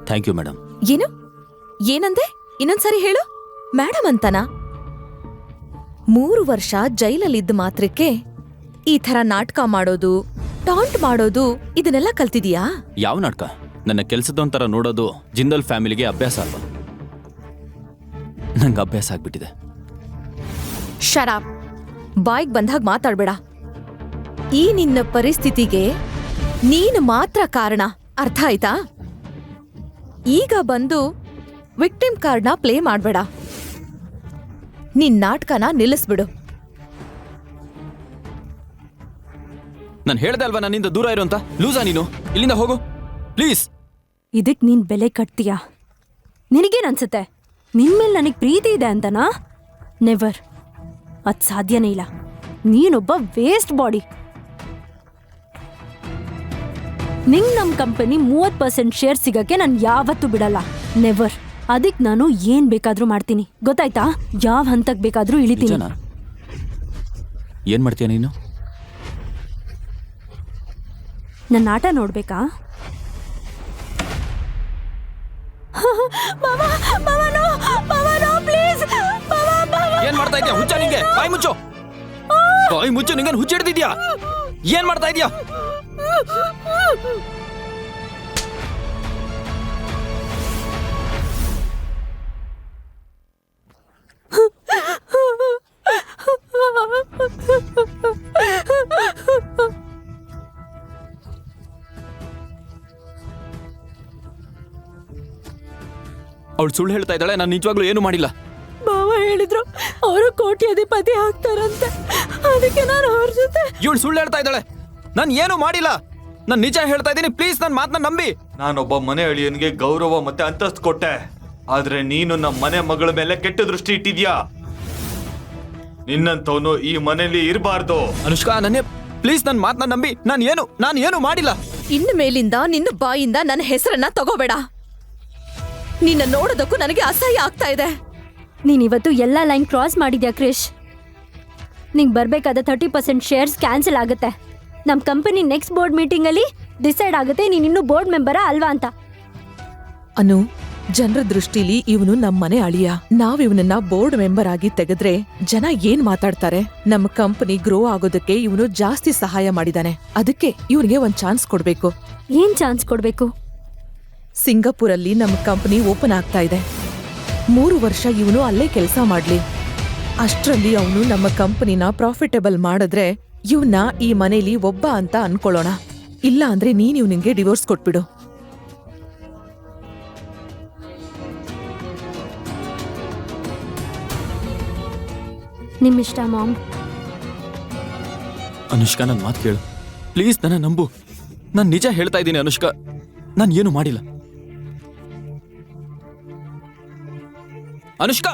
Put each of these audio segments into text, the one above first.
Thank you madam. ಏನು ಏನಂದೆ? ಇನ್ನೊಂದ್ಸರಿ ಹೇಳು. ಮೇಡಮ್ ಅಂತನಾ? 3 ವರ್ಷ ಜೈಲಲ್ಲಿದ್ದ ಮಾತ್ರಕ್ಕೆ ಈ ಥರ ನಾಟಕ ಮಾಡೋದು, ಟಾಂಟ್ ಮಾಡೋದು ಇದನ್ನೆಲ್ಲ ಕಲ್ತಿದೀಯಾ? ಯಾವ ನಾಟಕ? ನನ್ನ ಕೆಲಸದೊಂಥರ ನೋಡೋದು ಜಿಂದಲ್ ಫ್ಯಾಮಿಲಿಗೆ ಅಭ್ಯಾಸ ಅಲ್ವಾ? ನಂಗೆ ಅಭ್ಯಾಸ ಆಗ್ಬಿಟ್ಟಿದೆ. ಶರಾಬ್, ಬಾಯ್ಗ್ ಬಂದಾಗ ಮಾತಾಡ್ಬೇಡ. ಈ ನಿನ್ನ ಪರಿಸ್ಥಿತಿಗೆ ನೀನು ಮಾತ್ರ ಕಾರಣ, ಅರ್ಥ ಆಯ್ತಾ? ಈಗ ಬಂದು ವಿಕ್ಟಿಮ್ ಕಾರ್ಡ್ನ ಪ್ಲೇ ಮಾಡ್ಬೇಡ. ನಿನ್ ನಾಟಕನ ನಿಲ್ಲಿಸ್ಬಿಡು. ನಾನು ಹೇಳ್ದೆ ಅಲ್ವಾ ನನ್ನಿಂದ ದೂರ ಇರು ಅಂತ. ಲೂಸಾ ನೀನು? ಇಲ್ಲಿಂದ ಹೋಗು ಪ್ಲೀಸ್. ಇದಕ್ ನೀನ್ ಬೆಲೆ ಕಟ್ತೀಯಾ? ನಿನಗೇನನ್ಸುತ್ತೆ? ನಿನ್ಮೇಲೆ ನನಗೆ ಪ್ರೀತಿ ಇದೆ ಅಂತನಾ? ನೆವರ್. ಅದ್ ಸಾಧ್ಯನೇ ಇಲ್ಲ. ನೀನೊಬ್ಬ ವೇಸ್ಟ್ ಬಾಡಿ. ನಿಂಗ್ ನಮ್ ಕಂಪನಿ 30% ಶೇರ್ ಸಿಗಕ್ಕೆ ನಾನು ಯಾವತ್ತೂ ಬಿಡಲ್ಲ. ನೆವರ್. ಅದಕ್ಕೆ ನಾನು ಏನ್ ಬೇಕಾದ್ರೂ ಮಾಡ್ತೀನಿ, ಗೊತ್ತಾಯ್ತಾ? ಯಾವ ಹಂತಕ್ ಬೇಕಾದ್ರೂ ಇಳಿತೀನಿ. ಏನ್ ಮಾಡ್ತೀಯ ನೀನು? ನನ್ನ ಆಟ ನೋಡ್ಬೇಕಾ? ಏನ್ ಮಾಡ್ತಾ ಇದೀಯಾ? ಹುಚ್ಚ ನಿಂಗೆ? ಬಾಯಿ ಮುಚ್ಚು, ಬಾಯಿ ಮುಚ್ಚು. ನಿಂಗೆ ಹುಚ್ಚ ಹಿಡ್ದಿದ್ಯಾ? ಏನ್ ಮಾಡ್ತಾ ಇದೀಯಾ? ಅವಳು ಸುಳ್ಳು ಹೇಳ್ತಾ ಇದ್ದಾಳೆ. ನಾನು ನಿಜವಾಗ್ಲೂ ಏನು ಮಾಡಿಲ್ಲ. ಬಾವ ಹೇಳಿದ್ರು ಅವರು ಕೋಟ್ಯಾಧಿಪತಿ ಆಗ್ತಾರಂತೆ, ಅದಕ್ಕೆ ನಾನು ಅವ್ರ ಜೊತೆ. ಇವಳು ಸುಳ್ಳು ಹೇಳ್ತಾ ಇದ್ದಾಳೆ. ನಾನು ಏನು ಮಾಡಿಲ್ಲ. ನಾನು ನಿಜ ಹೇಳ್ತಾ ಇದ್ದೀನಿ. ಪ್ಲೀಸ್ ನನ್ನ ಮಾತನ್ನ ನಂಬಿ. ನಾನೊಬ್ಬ ಮನೆ ಅಳಿಯನ್ಗೆ ಗೌರವ ಮತ್ತೆ ಅಂತಸ್ತು ಕೊಟ್ಟೆ, ಆದ್ರೆ ನೀನು ನಮ್ಮ ಮನೆ ಮಗಳ ಮೇಲೆ ಕೆಟ್ಟ ದೃಷ್ಟಿ ಇಟ್ಟಿದ್ಯಾ. ನಿನ್ನಂತವನು ಈ ಮನೆಯಲ್ಲಿ ಇರಬಾರ್ದು. ಅನುಷ್ಕಾ, ನನ್ನೇ ಪ್ಲೀಸ್ ನನ್ನ ಮಾತನ್ನ ನಂಬಿ. ನಾನು ಏನು ಮಾಡಿಲ್ಲ. ಇನ್ನು ಮೇಲಿಂದ ನಿನ್ನ ಬಾಯಿಂದ ನನ್ನ ಹೆಸರನ್ನ ತಗೋಬೇಡ. ನಿನ್ನ ನೋಡೋದಕ್ಕೂ ನನಗೆ ಅಸಹ್ಯ ಆಗ್ತಾ ಇದೆ. ನೀನಿವತ್ತು ಎಲ್ಲ ಲೈನ್ ಕ್ರಾಸ್ ಮಾಡಿದ್ಯಾ ಕ್ರಿಶ್. ನಿಂಗೆ ಬರಬೇಕಾದ 30% ಶೇರ್ಸ್ ಕ್ಯಾನ್ಸಲ್ ಆಗುತ್ತೆ. ನಮ್ಮ ಕಂಪನಿ ನೆಕ್ಸ್ಟ್ ಬೋರ್ಡ್ ಮೀಟಿಂಗಲ್ಲಿ ಡಿಸೈಡ್ ಆಗುತ್ತೆ ನೀನಿನ್ನೂ ಬೋರ್ಡ್ ಮೆಂಬರಾ ಅಲ್ವಾ ಅಂತ. ಅನು, ಜನರ ದೃಷ್ಟಿಲಿ ಇವನು ನಮ್ಮನೆ ಅಳಿಯ. ನಾವ್ ಇವನನ್ನ ಬೋರ್ಡ್ ಮೆಂಬರ್ ಆಗಿ ತೆಗೆದ್ರೆ ಜನ ಏನ್ ಮಾತಾಡ್ತಾರೆ? ನಮ್ಮ ಕಂಪನಿ ಗ್ರೋ ಆಗೋದಕ್ಕೆ ಇವನು ಜಾಸ್ತಿ ಸಹಾಯ ಮಾಡಿದಾನೆ. ಅದಕ್ಕೆ ಇವನಿಗೆ ಒಂದ್ ಚಾನ್ಸ್ ಕೊಡ್ಬೇಕು. ಏನ್ ಚಾನ್ಸ್ ಕೊಡ್ಬೇಕು? ಸಿಂಗಾಪುರಲ್ಲಿ ನಮ್ಮ ಕಂಪನಿ ಓಪನ್ ಆಗ್ತಾ ಇದೆ. 3 ವರ್ಷ ಇವನು ಅಲ್ಲೇ ಕೆಲಸ ಮಾಡ್ಲಿ. ಅಷ್ಟ್ರಲ್ಲಿ ಅವನು ನಮ್ಮ ಕಂಪನಿನ ಪ್ರಾಫಿಟಬಲ್ ಮಾಡಿದ್ರೆ ಇವನ್ನ ಈ ಮನೇಲಿ ಒಬ್ಬ ಅಂತ ಅನ್ಕೊಳ್ಳೋಣ. ಇಲ್ಲ ಅಂದ್ರೆ ನೀನ್ ಇವನಿಗೆ ಡಿವೋರ್ಸ್ ಕೊಟ್ಬಿಡು. ನಿಮ್ಮಿಷ್ಟ ಮಾಮ್. ಅನುಷ್ಕಾ, ನನ್ನ ಮಾತು ಕೇಳು ಪ್ಲೀಸ್. ನನ್ನ ನಂಬು. ನಾನು ನಿಜ ಹೇಳ್ತಾ ಇದ್ದೀನಿ ಅನುಷ್ಕಾ. ನಾನು ಏನು ಮಾಡಿಲ್ಲ. ಅನುಷ್ಕಾ,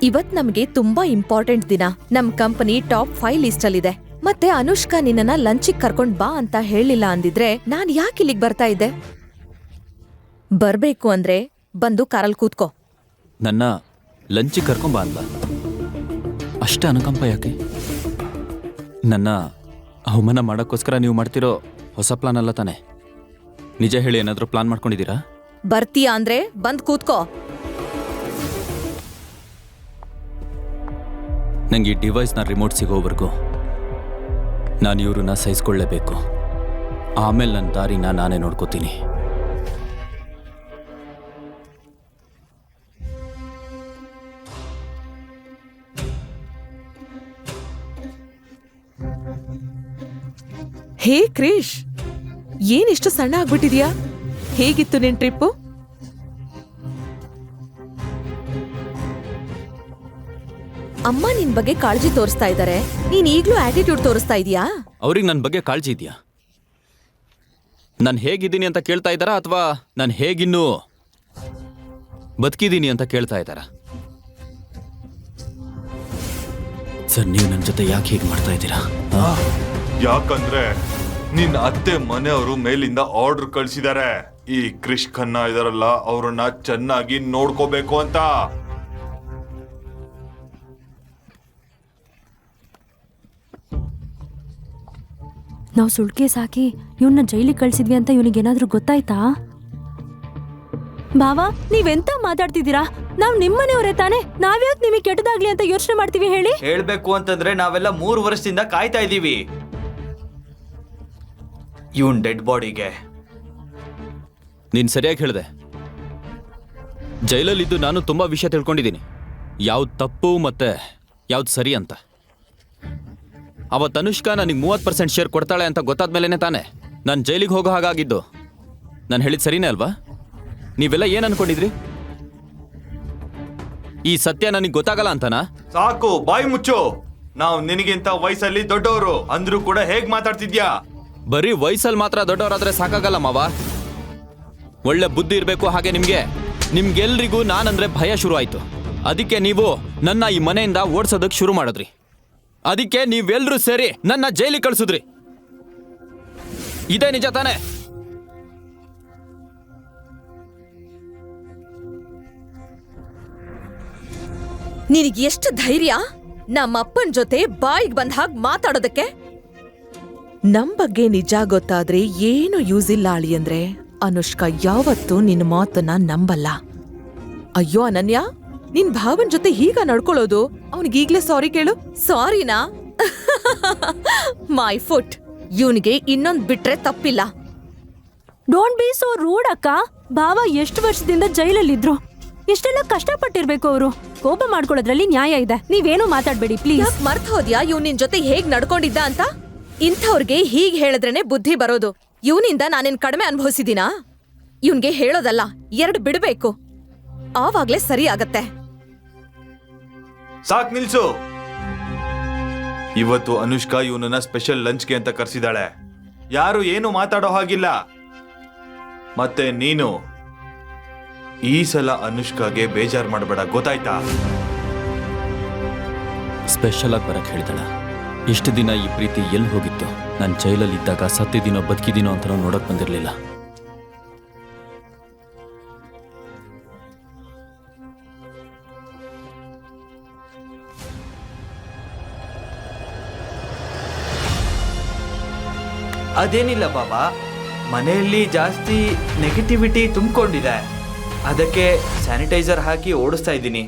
ಇವತ್ ನಮ್ಗೆ ತುಂಬಾ ಇಂಪಾರ್ಟೆಂಟ್ ದಿನ. ನಮ್ ಕಂಪನಿ ಟಾಪ್ 5 ಲಿಸ್ಟ್ ಅಲ್ಲಿದೆ. ಮತ್ತೆ ಅನುಷ್ಕಾ ನಿನ್ನನ್ನ ಲಂಚಿಗ್ ಕರ್ಕೊಂಡ್ ಬಾ ಅಂತ ಹೇಳಿಲ್ಲ ಅಂದಿದ್ರೆ ನಾನ್ ಯಾಕೆ ಇಲ್ಲಿಗ್ ಬರ್ತಾ ಇದ್ದೆ? ಬರ್ಬೇಕು ಅಂದ್ರೆ ಬಂದು ಕಾರಲ್ಲಿ ಕೂತ್ಕೋ. ನನ್ನ ಲಂಚಿಗೆ ಕರ್ಕೊಂಬ ಅಂತ ಅಷ್ಟೇ ಅನುಕಂಪ ಯಾಕೆ? ನನ್ನ ಅವಮಾನ ಮಾಡೋಕ್ಕೋಸ್ಕರ ನೀವು ಮಾಡ್ತಿರೋ ಹೊಸ ಪ್ಲಾನ್ ಅಲ್ಲ ತಾನೆ? ನಿಜ ಹೇಳಿ, ಏನಾದರೂ ಪ್ಲಾನ್ ಮಾಡ್ಕೊಂಡಿದ್ದೀರಾ? ಬರ್ತೀಯಾ ಅಂದ್ರೆ ಬಂದ್ ಕೂತ್ಕೋ. ನಂಗೆ ಈ ಡಿವೈಸ್ನ ರಿಮೋಟ್ ಸಿಗೋವರೆಗೂ ನಾನು ಇವ್ರನ್ನ ಸಹಿಸ್ಕೊಳ್ಳೇಬೇಕು. ಆಮೇಲೆ ನನ್ನ ದಾರಿನ ನಾನೇ ನೋಡ್ಕೋತೀನಿ. ಹೇ ಕ್ರಿಶ್, ಏನಿಷ್ಟು ಸಣ್ಣ ಆಗ್ಬಿಟ್ಟಿದ್ಯಾ? ಹೇಗಿತ್ತು ನಿನ್ ಟ್ರಿಪ್ಪು? ಅಮ್ಮ ನಿನ್ ಬಗ್ಗೆ ಕಾಳಜಿ ತೋರಿಸ್ತಾ ಇದ್ದಾರೆ, ನೀನ್ ಈಗ್ಲೂ ಆಟಿಟ್ಯೂಡ್ ತೋರಿಸ್ತಾ ಇದೀಯಾ? ಅವ್ರಿಗೆ ನನ್ನ ಬಗ್ಗೆ ಕಾಳಜಿ ಇದೆಯಾ? ನಾನು ಹೇಗಿದ್ದೀನಿ ಅಂತ ಕೇಳ್ತಾ ಇದ್ದಾರಾ ಅಥವಾ ನಾನು ಹೇಗಿನ್ನೂ ಬದುಕಿದ್ದೀನಿ ಅಂತ ಕೇಳ್ತಾ ಇದ್ದಾರಾ? ಸರ್, ನೀವು ನನ್ನ ಜೊತೆ ಯಾಕೆ ಹೀಗೆ ಮಾಡ್ತಾ ಇದ್ದೀರಾ? ಯಾಕಂದ್ರೆ ನಿನ್ನ ಅತ್ತೆ ಮನೆಯವರು ಮೇಲಿಂದ ಆರ್ಡರ್ ಕಳ್ಸಿದ್ದಾರೆ. ಈ ಕ್ರಿಶ್ ಖನ್ನಾ ಇದಾರಲ್ಲ, ಅವ್ರನ್ನ ಚೆನ್ನಾಗಿ ನೋಡ್ಕೋಬೇಕು ಅಂತ. ನಾವು ಸುಳ್ಳು ಕೇಸ್ ಹಾಕಿ ಇವನ್ನ ಜೈಲಿಗೆ ಕಳ್ಸಿದ್ವಿ ಅಂತ ಇವನಿಗೇನಾದ್ರೂ ಗೊತ್ತಾಯ್ತಾ? ಬಾವಾ, ನೀವೆಂತ ಮಾತಾಡ್ತಿದ್ದೀರಾ? ನಾವ್ ನಿಮ್ಮನೆಯವರೇ ತಾನೆ, ನಾವ್ಯಾಕೆ ನಿಮಗೆ ಕೆಟ್ಟದಾಗ್ಲಿ ಅಂತ ಯೋಚನೆ ಮಾಡ್ತೀವಿ ಹೇಳಿ? ಹೇಳ್ಬೇಕು ಅಂತಂದ್ರೆ ನಾವೆಲ್ಲ 3 ವರ್ಷದಿಂದ ಕಾಯ್ತಾ ಇದ್ದೀವಿ ಇವನ್ ಡೆಡ್ ಬಾಡಿಗೆ. ನೀನ್ ಸರಿಯಾಗಿ ಹೇಳಿದೆ. ಜೈಲಲ್ಲಿದ್ದು ನಾನು ತುಂಬಾ ವಿಷಯ ತಿಳ್ಕೊಂಡಿದ್ದೀನಿ, ಯಾವ್ದು ತಪ್ಪು ಮತ್ತೆ ಯಾವ್ದು ಸರಿ ಅಂತ. ಅವತ್ತು ಅನುಷ್ಕಾ ನನಗೆ 30% ಶೇರ್ ಕೊಡ್ತಾಳೆ ಅಂತ ಗೊತ್ತಾದ್ಮೇಲೆ ತಾನೆ ನಾನು ಜೈಲಿಗೆ ಹೋಗೋ ಹಾಗಾಗಿದ್ದು. ನಾನು ಹೇಳಿದ್ ಸರಿನೇ ಅಲ್ವಾ? ನೀವೆಲ್ಲ ಏನ್ ಅನ್ಕೊಂಡಿದ್ರಿ? ಈ ಸತ್ಯ ನನಗೆ ಗೊತ್ತಾಗಲ್ಲ ಅಂತನಾ? ಸಾಕು, ಬಾಯಿ ಮುಚ್ಚು. ನಾವು ನಿನಗಿಂತ ವಯಸ್ಸಲ್ಲಿ ದೊಡ್ಡವರು ಅಂದ್ರೂ ಕೂಡ ಹೇಗ್ ಮಾತಾಡ್ತಿದ್ಯಾ? ಬರೀ ವಯಸ್ಸಲ್ಲಿ ಮಾತ್ರ ದೊಡ್ಡವರಾದ್ರೆ ಸಾಕಾಗಲ್ಲ ಮಾವ. ಒಳ್ಳೆ ಬುದ್ಧಿ ಇರಬೇಕು. ಹಾಗೆ ನಿಮ್ಗೆಲ್ರಿಗೂ ನಾನಂದ್ರೆ ಭಯ ಶುರು ಆಯ್ತು. ಅದಕ್ಕೆ ನೀವು ನನ್ನ ಈ ಮನೆಯಿಂದ ಓಡಿಸೋದಕ್ಕೆ ಶುರು ಮಾಡಿದ್ರಿ. ಅದಕ್ಕೆ ನೀವೆಲ್ರೂ ಸೇರಿ ನನ್ನ ಜೈಲಿಗೆ ಕಳಿಸಿದ್ರಿ. ಇದೇ ನಿಜ ತಾನೆ? ನಿನಗೆ ಎಷ್ಟು ಧೈರ್ಯ ನಮ್ಮಪ್ಪನ್ ಜೊತೆ ಬಾಯಿಗೆ ಬಂದ ಹಾಗೆ ಮಾತಾಡೋದಕ್ಕೆ? ನಮ್ ಬಗ್ಗೆ ನಿಜ ಗೊತ್ತಾದ್ರೆ ಏನು ಯೂಸ್ ಇಲ್ಲ ಅಳಿಯಂದ್ರೆ. ಅನುಷ್ಕಾ ಯಾವತ್ತೂ ನಿನ್ನ ಮಾತನ್ನ ನಂಬಲ್ಲ. ಅಯ್ಯೋ ಅನನ್ಯ, ನಿನ್ ಭಾವನ್ ಜೊತೆ ಹೀಗ ನಡ್ಕೊಳ್ಳೋದು? ಅವನಿಗೀಗ್ಲೇ ಸಾರಿ ಕೇಳು. ಸಾರಿನಾ? My foot. ಇವನಿಗೆ ಇನ್ನೊಂದ್ ಬಿಟ್ರೆ ತಪ್ಪಿಲ್ಲ. ಡೋಂಟ್ ಬಿ ಸೋ ರೂಡ್ ಅಕ್ಕ. ಭಾವ ಎಷ್ಟು ವರ್ಷದಿಂದ ಜೈಲಲ್ಲಿದ್ರು, ಎಷ್ಟೆಲ್ಲ ಕಷ್ಟಪಟ್ಟಿರ್ಬೇಕು ಅವರು. ಕೋಪ ಮಾಡ್ಕೊಳ್ಳೋದ್ರಲ್ಲಿ ನ್ಯಾಯ ಇದೆ. ನೀವೇನು ಮಾತಾಡ್ಬೇಡಿ ಪ್ಲೀಸ್. ಯಾಕ್ ಮರ್ತ್ ಹೋದ್ಯಾ ಇವ್ ನಿನ್ ಜೊತೆ ಹೇಗ್ ನಡ್ಕೊಂಡಿದ್ದ ಅಂತ? ಇಂಥವ್ರಿಗೆ ಹೀಗ್ ಹೇಳಿದ್ರೇನೆ ಬುದ್ಧಿ ಬರೋದು. ಇವನಿಂದ ನಾನೇನ್ ಕಡಿಮೆ ಅನುಭವಿಸಿದೀನಾ? ಇವನ್ಗೆ ಹೇಳೋದಲ್ಲ, 2 ಬಿಡ್ಬೇಕು, ಆವಾಗ್ಲೇ ಸರಿ ಆಗತ್ತೆ. ಸಾಕ್, ನಿಲ್ಸು. ಇವತ್ತು ಅನುಷ್ಕಾ ಇವನನ್ನ ಸ್ಪೆಷಲ್ ಲಂಚ್ಗೆ ಅಂತ ಕರ್ಸಿದಾಳೆ. ಯಾರು ಏನು ಮಾತಾಡೋ ಹಾಗಿಲ್ಲ. ಮತ್ತೆ ನೀನು ಈ ಸಲ ಅನುಷ್ಕಾಗೆ ಬೇಜಾರ್ ಮಾಡಬೇಡ, ಗೊತ್ತಾಯ್ತಾ? ಸ್ಪೆಷಲ್ ಆಗಿ ಬರಕ್ ಹೇಳ್ತಾಳ. ಇಷ್ಟು ದಿನ ಈ ಪ್ರೀತಿ ಎಲ್ಲಿ ಹೋಗಿತ್ತು? ನಾನು ಜೈಲಲ್ಲಿ ಇದ್ದಾಗ ಸತ್ತಿದ್ದೀನೋ ಬದುಕಿದ್ದೀನೋ ಅಂತ ನೋಡಕ್ ಬಂದಿರಲಿಲ್ಲ. ಅದೇನಿಲ್ಲ ಬಾಬಾ, ಮನೆಯಲ್ಲಿ ಜಾಸ್ತಿ ನೆಗೆಟಿವಿಟಿ ತುಂಬಿಕೊಂಡಿದೆ. ಅದಕ್ಕೆ ಸ್ಯಾನಿಟೈಸರ್ ಹಾಕಿ ಓಡಿಸ್ತಾ ಇದ್ದೀನಿ.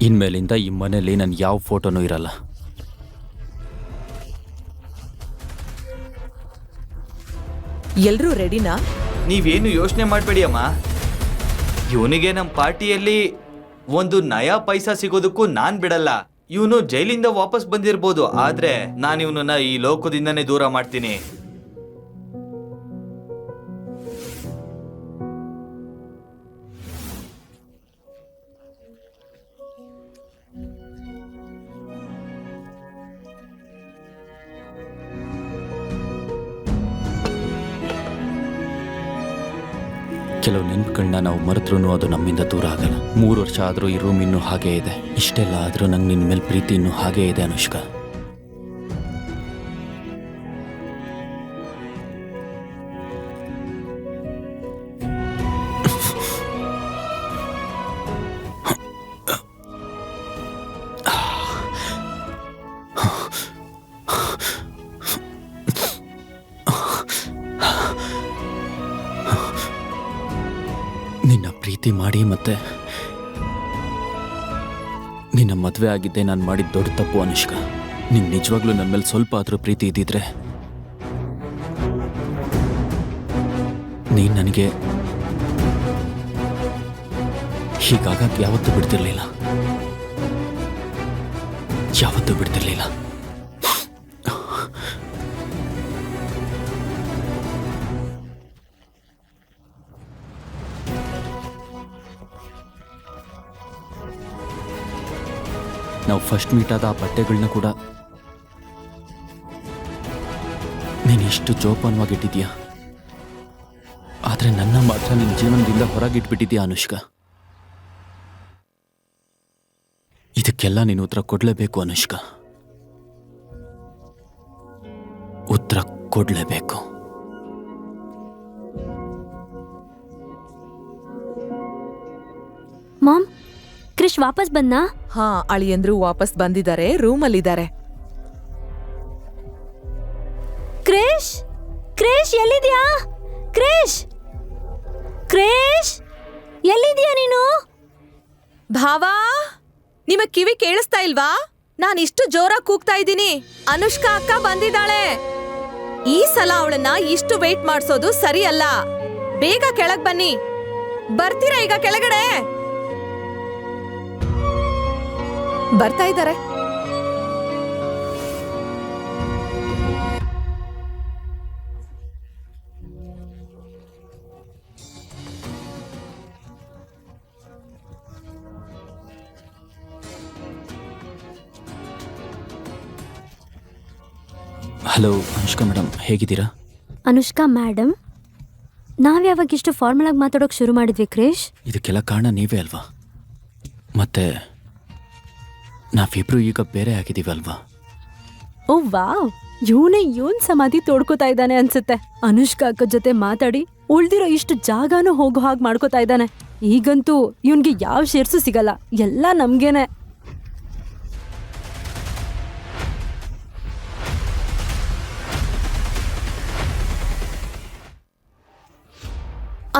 ಇನ್ಮೇಲಿಂದ ಈ ಮನೇಲಿ ನನ್ನ ಯಾವ ಫೋಟೋನೂ ಇರಲ್ಲ. ಎಲ್ರೂ ರೆಡಿನಾ? ನೀವೇನು ಯೋಚನೆ ಮಾಡಬೇಡಿ ಅಮ್ಮ. ಇವನಿಗೆ ನಮ್ಮ ಪಾರ್ಟಿಯಲ್ಲಿ ಒಂದು ನಯಾ ಪೈಸಾ ಸಿಗೋದಕ್ಕೂ ನಾನ್ ಬಿಡಲ್ಲ. ಇವನು ಜೈಲಿಂದ ವಾಪಸ್ ಬಂದಿರ್ಬೋದು, ಆದ್ರೆ ನಾನು ಇವನನ್ನ ಈ ಲೋಕದಿಂದನೇ ದೂರ ಮಾಡ್ತೀನಿ. ಕೆಲವು ನೆನಪುಗಳನ್ನ ನಾವು ಮರೆತ್ರೂ ಅದು ನಮ್ಮಿಂದ ದೂರ ಆಗಲ್ಲ. 3 ವರ್ಷ ಆದರೂ ಈ ರೂಮ್ ಇನ್ನೂ ಹಾಗೇ ಇದೆ. ಇಷ್ಟೆಲ್ಲ ಆದರೂ ನಂಗೆ ನಿನ್ನ ಮೇಲೆ ಪ್ರೀತಿ ಇನ್ನೂ ಹಾಗೇ ಇದೆ ಅನುಷ್ಕಾ. ನಿನ್ನ ಪ್ರೀತಿ ಮಾಡಿ ಮತ್ತೆ ನಿನ್ನ ಮದುವೆ ಆಗಿದ್ದೆ ನಾನು ಮಾಡಿದ ದೊಡ್ಡ ತಪ್ಪು ಅನುಷ್ಕಾ. ನಿಂಗೆ ನಿಜವಾಗ್ಲೂ ನನ್ನ ಮೇಲೆ ಸ್ವಲ್ಪ ಆದರೂ ಪ್ರೀತಿ ಇದ್ದಿದ್ರೆ ನೀನು ನನಗೆ ಹೀಗಾಗಕ್ಕೆ ಯಾವತ್ತೂ ಬಿಡ್ತಿರ್ಲಿಲ್ಲ. ನಾವು ಫಸ್ಟ್ ಮೀಟ್ ಆದ ಆ ಬಟ್ಟೆಗಳನ್ನ ಕೂಡ ನೀನು ಎಷ್ಟು ಜೋಪಾನವಾಗಿಟ್ಟಿದ್ಯಾ. ಆದರೆ ನನ್ನ ಮಾತ್ರ ನಿನ್ನ ಜೀವನದಿಂದ ಹೊರಗಿಟ್ಬಿಟ್ಟಿದ್ಯಾ ಅನುಷ್ಕಾ. ಇದಕ್ಕೆಲ್ಲ ನೀನು ಉತ್ತರ ಕೊಡ್ಲೇಬೇಕು ಅನುಷ್ಕಾ. ಉತ್ತರ ಕೊಡ್ಲೇಬೇಕು. ಮಾಮ್, ಕ್ರಿಶ್ ವಾಪಸ್ ಬಂದ್ನಾ? ಹಾ, ಅಳಿಯಂದ್ರು ವಾಪಸ್ ಬಂದಿದ್ದಾರೆ, ರೂಮಲ್ಲಿದ್ದಾರೆ. ಕ್ರಿಶ್, ಕ್ರಿಶ್ ಎಲ್ಲಿದ್ಯಾ? ಕ್ರಿಶ್, ಕ್ರಿಶ್ ಎಲ್ಲಿದ್ಯಾ ನೀನು? ಭಾವಾ, ನಿಮಗ್ ಕಿವಿ ಕೇಳಿಸ್ತಾ ಇಲ್ವಾ? ನಾನ್ ಇಷ್ಟು ಜೋರಾಗಿ ಕೂಗ್ತಾ ಇದ್ದೀನಿ. ಅನುಷ್ಕಾ ಅಕ್ಕ ಬಂದಿದ್ದಾಳೆ. ಈ ಸಲ ಅವಳನ್ನ ಇಷ್ಟು ವೇಟ್ ಮಾಡ್ಸೋದು ಸರಿ ಅಲ್ಲ. ಬೇಗ ಕೆಳಗ್ ಬನ್ನಿ. ಬರ್ತೀರಾ ಈಗ ಕೆಳಗಡೆ? ಬರ್ತಾ ಇದ್ದಾರೆ. ಹಲೋ ಅನುಷ್ಕಾ ಮೇಡಮ್, ಹೇಗಿದ್ದೀರಾ? ಅನುಷ್ಕಾ ಮೇಡಮ್, ನಾವ್ಯಾವಾಗ ಇಷ್ಟು ಫಾರ್ಮಲ್ ಆಗಿ ಮಾತಾಡೋಕೆ ಶುರು ಮಾಡಿದ್ವಿ ಕ್ರಿಶ್? ಇದಕ್ಕೆಲ್ಲ ಕಾರಣ ನೀವೇ ಅಲ್ವಾ? ಮತ್ತೆ ನಾವಿಬ್ರು ಈಗ ಬೇರೆ ಆಗಿದ್ದೀವಿ ಅಲ್ವಾ? ಓ ವಾವ್, ಇವನ್ ಸಮಾಧಿ ತೋಡ್ಕೋತಾ ಇದ್ದಾನೆ ಅನ್ಸುತ್ತೆ. ಅನುಷ್ಕಾ ಅಕ್ಕ ಜೊತೆ ಮಾತಾಡಿ ಉಳ್ದಿರೋ ಇಷ್ಟು ಜಾಗನೂ ಹೋಗೋ ಹಾಗೆ ಮಾಡ್ಕೋತಾ ಇದ್ದಾನೆ. ಈಗಂತೂ ಇವನ್ಗೆ ಯಾವ ಶೇರ್ಸು ಸಿಗಲ್ಲ, ಎಲ್ಲ ನಮ್ಗೇನೆ.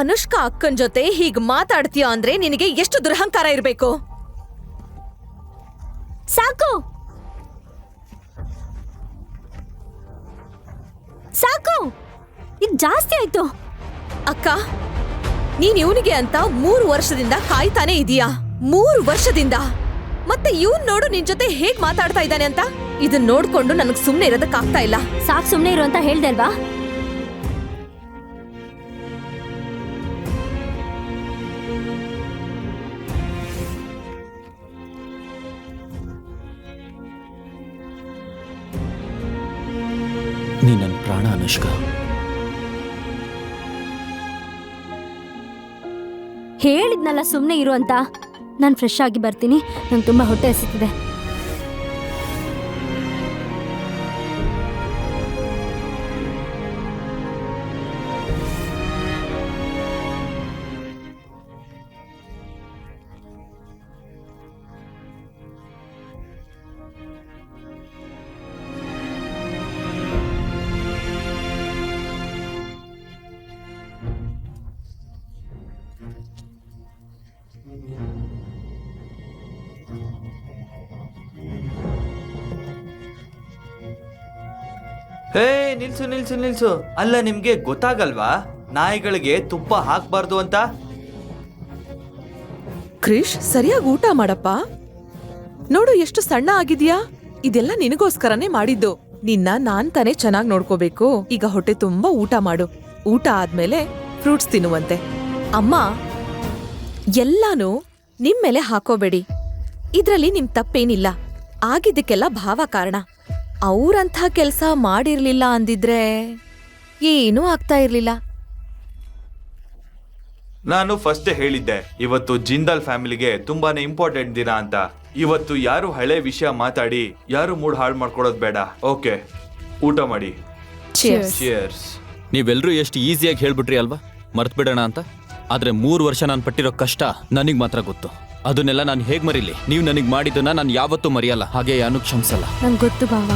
ಅನುಷ್ಕಾ ಅಕ್ಕನ್ ಜೊತೆ ಹೀಗ್ ಮಾತಾಡ್ತೀಯ ಅಂದ್ರೆ ನಿನಗೆ ಎಷ್ಟು ದುರಹಂಕಾರ ಇರ್ಬೇಕು? ಸಾಕು ಸಾಕು, ಇದು ಜಾಸ್ತಿ ಆಯ್ತು. ಅಕ್ಕ, ನೀನ್ ಇವನಿಗೆ ಅಂತ 3 ವರ್ಷದಿಂದ ಕಾಯ್ತಾನೆ ಇದೀಯಾ? 3 ವರ್ಷದಿಂದ. ಮತ್ತೆ ಇವನ್ ನೋಡು ನಿನ್ ಜೊತೆ ಹೇಗ್ ಮಾತಾಡ್ತಾ ಇದ್ದಾನೆ ಅಂತ. ಇದನ್ ನೋಡ್ಕೊಂಡು ನನಗ್ ಸುಮ್ನೆ ಇರೋದಕ್ಕಾಗ್ತಾ ಇಲ್ಲ. ಸಾಕು, ಸುಮ್ನೆ ಇರು ಅಂತ ಹೇಳ್ದೆ ಅಲ್ವಾ? ನೀ ನನ್ನ ಪ್ರಾಣ ಅನುಷ್ಕಾ. ಹೇಳಿದ್ನಲ್ಲ ಸುಮ್ನೆ ಇರು ಅಂತ. ನಾನು ಫ್ರೆಶ್ ಆಗಿ ಬರ್ತೀನಿ, ನಂಗೆ ತುಂಬಾ ಹೊಟ್ಟೆ ಹಸಿತಿದೆ. ಹೇ, ನಿಲ್ಸು ನಿಲ್ಸು ನಿಲ್ಸು. ಅಲ್ಲ, ನಿಮ್ಗೆ ಗೊತ್ತಾಗಲ್ವಾ ನಾಯಿಗಳಿಗೆ ತುಪ್ಪ ಹಾಕ್ಬಾರ್ದು ಅಂತ? ಕ್ರಿಶ್, ಸರಿಯಾಗಿ ಊಟ ಮಾಡಪ್ಪ. ನೋಡು ಎಷ್ಟು ಸಣ್ಣ ಆಗಿದ್ಯಾ. ಇದೆಲ್ಲ ನಿನಗೋಸ್ಕರನೇ ಮಾಡಿದ್ದು. ನಿನ್ನ ನಾನ್ ತಾನೇ ಚೆನ್ನಾಗಿ ನೋಡ್ಕೋಬೇಕು. ಈಗ ಹೊಟ್ಟೆ ತುಂಬಾ ಊಟ ಮಾಡು. ಊಟ ಆದ್ಮೇಲೆ ಫ್ರೂಟ್ಸ್ ತಿನ್ನುವಂತೆ. ಅಮ್ಮ, ಎಲ್ಲಾನು ನಿಮ್ಮೇಲೆ ಹಾಕೋಬೇಡಿ. ಇದ್ರಲ್ಲಿ ನಿಮ್ ತಪ್ಪೇನಿಲ್ಲ. ಆಗಿದ್ದಕ್ಕೆಲ್ಲ ಭಾವ ಕಾರಣ. ಅವ್ರಂಥ ಕೆಲ್ಸ ಮಾಡಿರ್ಲಿಲ್ಲ ಅಂದಿದ್ರೆ ಏನೂ ಆಗ್ತಾ ಇರ್ಲಿಲ್ಲ. ನಾನು ಫಸ್ಟೇ ಹೇಳಿದ್ದೆ, ಇವತ್ತು ಜಿಂದಾಲ್ ಫ್ಯಾಮಿಲಿಗೆ ತುಂಬಾನೇ ಇಂಪಾರ್ಟೆಂಟ್ ದಿನ ಅಂತ. ಇವತ್ತು ಯಾರು ಹಳೆ ವಿಷಯ ಮಾತಾಡಿ ಯಾರು ಮೂಡ್ ಹಾಳು ಮಾಡ್ಕೊಳ್ಳೋದು ಬೇಡ. ಓಕೆ, ಊಟ ಮಾಡಿ. ಚಿಯರ್ಸ್. ನೀವೆಲ್ಲರೂ ಎಷ್ಟು ಈಸಿಯಾಗಿ ಹೇಳ್ಬಿಟ್ರಿ ಅಲ್ವಾ ಮರ್ತ್ ಬಿಡೋಣ ಅಂತ. ಆದ್ರೆ 3 ವರ್ಷ ನಾನು ಪಟ್ಟಿರೋ ಕಷ್ಟ ನನಗ್ ಮಾತ್ರ ಗೊತ್ತು. ಅದನ್ನೆಲ್ಲ ನಾನು ಹೇಗ್ ಮರೀಲಿ? ನೀವು ನನಗ್ ಮಾಡಿದ್ದನ್ನ ನಾನು ಯಾವತ್ತೂ ಮರೆಯಲ್ಲ, ಹಾಗೆ ಯಾನು ಕ್ಷಮಿಸಲ್ಲ. ನಂಗೆ ಗೊತ್ತು ಬಾವ,